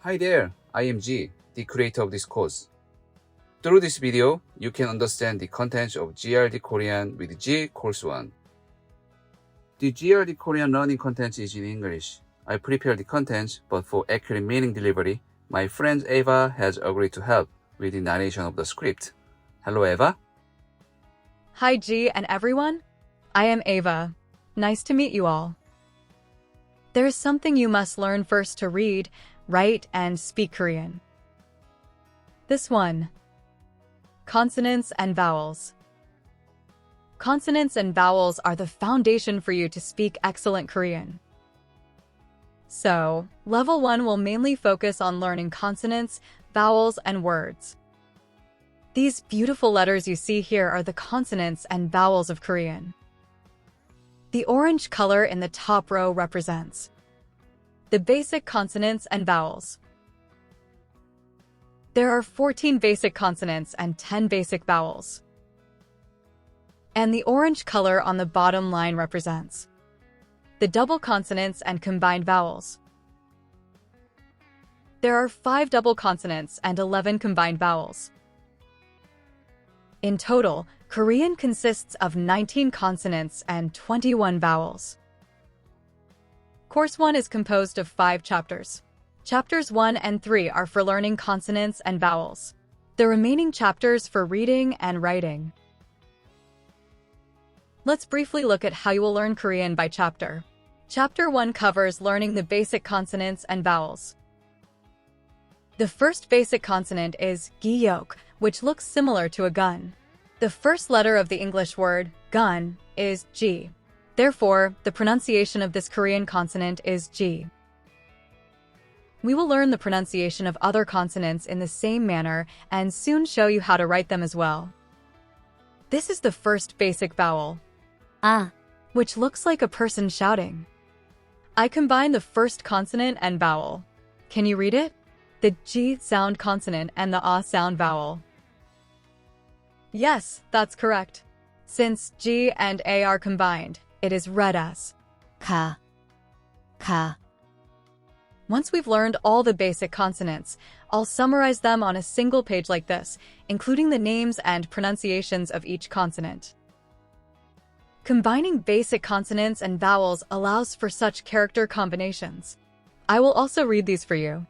Hi there, I am G, the creator of this course. Through this video, you can understand the content of GRD Korean with G Course 1. The GRD Korean learning content is in English. I prepared the content, but for accurate meaning delivery, my friend Eva has agreed to help with the narration of the script. Hello, Eva. Hi, G and everyone. I am Ava. Nice to meet you all. There is something you must learn first to read, write, and speak Korean. This one. Consonants and vowels. Consonants and vowels are the foundation for you to speak excellent Korean. So, Level 1 will mainly focus on learning consonants, vowels, and words. These beautiful letters you see here are the consonants and vowels of Korean. The orange color in the top row represents the basic consonants and vowels. There are 14 basic consonants and 10 basic vowels. And the orange color on the bottom line represents the double consonants and combined vowels. There are 5 double consonants and 11 combined vowels. In total, Korean consists of 19 consonants and 21 vowels. Course 1 is composed of 5 chapters. Chapters 1 and 3 are for learning consonants and vowels. The remaining chapters for reading and writing. Let's briefly look at how you will learn Korean by chapter. Chapter 1 covers learning the basic consonants and vowels. The first basic consonant is giyok, which looks similar to a gun. The first letter of the English word gun is G. Therefore, the pronunciation of this Korean consonant is G. We will learn the pronunciation of other consonants in the same manner and soon show you how to write them as well. This is the first basic vowel, which looks like a person shouting. I combine the first consonant and vowel. Can you read it? The G sound consonant and the A sound vowel. Yes, that's correct. Since G and A are combined, it is read as ka, ka. Once we've learned all the basic consonants, I'll summarize them on a single page like this, including the names and pronunciations of each consonant. Combining basic consonants and vowels allows for such character combinations. I will also read these for you.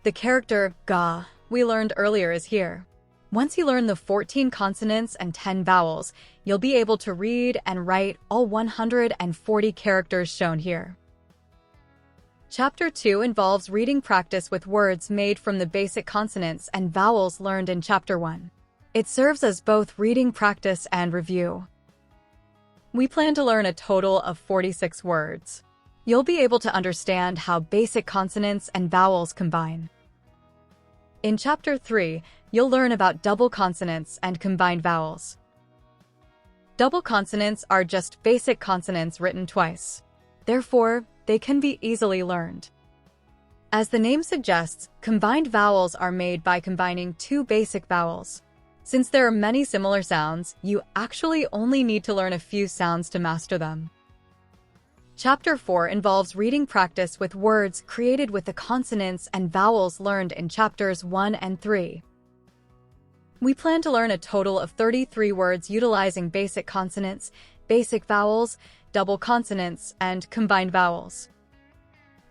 The character ga we learned earlier is here. Once you learn the 14 consonants and 10 vowels, you'll be able to read and write all 140 characters shown here. Chapter 2 involves reading practice with words made from the basic consonants and vowels learned in Chapter 1. It serves as both reading practice and review. We plan to learn a total of 46 words. You'll be able to understand how basic consonants and vowels combine. In Chapter 3, you'll learn about double consonants and combined vowels. Double consonants are just basic consonants written twice. Therefore, they can be easily learned. As the name suggests, combined vowels are made by combining 2 basic vowels. Since there are many similar sounds, you actually only need to learn a few sounds to master them. Chapter 4 involves reading practice with words created with the consonants and vowels learned in Chapters 1 and 3. We plan to learn a total of 33 words utilizing basic consonants, basic vowels, double consonants, and combined vowels.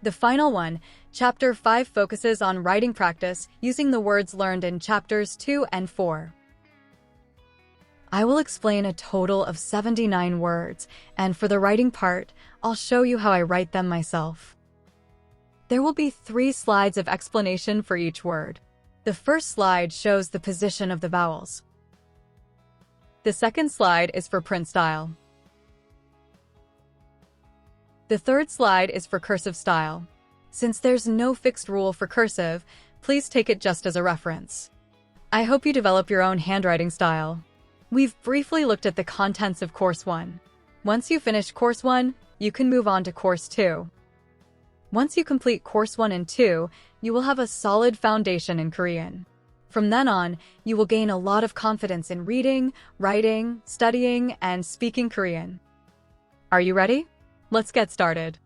The final one, Chapter 5, focuses on writing practice using the words learned in Chapters 2 and 4. I will explain a total of 79 words, and for the writing part, I'll show you how I write them myself. There will be 3 slides of explanation for each word. The first slide shows the position of the vowels. The second slide is for print style. The third slide is for cursive style. Since there's no fixed rule for cursive, please take it just as a reference. I hope you develop your own handwriting style. We've briefly looked at the contents of Course 1. Once you finish Course 1, you can move on to Course 2. Once you complete Course 1 and 2, you will have a solid foundation in Korean. From then on, you will gain a lot of confidence in reading, writing, studying, and speaking Korean. Are you ready? Let's get started.